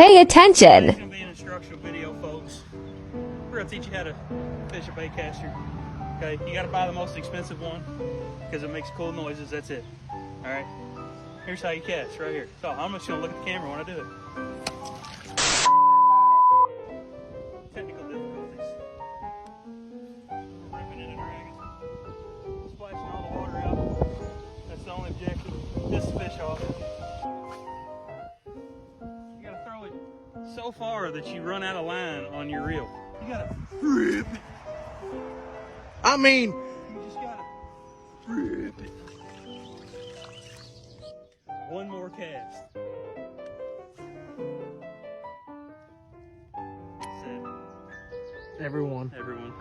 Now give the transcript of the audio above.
Pay attention. It's going to be an instructional video, folks. We're going to teach you how to fish a bait caster. Okay, you got to buy the most expensive one because it makes cool noises. That's it. All right. Here's how you catch right here. So I'm just going to look at the camera when I do it. Technical difficulties. Ripping in and dragging. Splashing all the water out. That's the only objective. This fish off. You got to throw it so far that you run out of line on your reel. You got to rip it. I mean, You just got to rip it. One more cast. That's it. everyone. Everyone.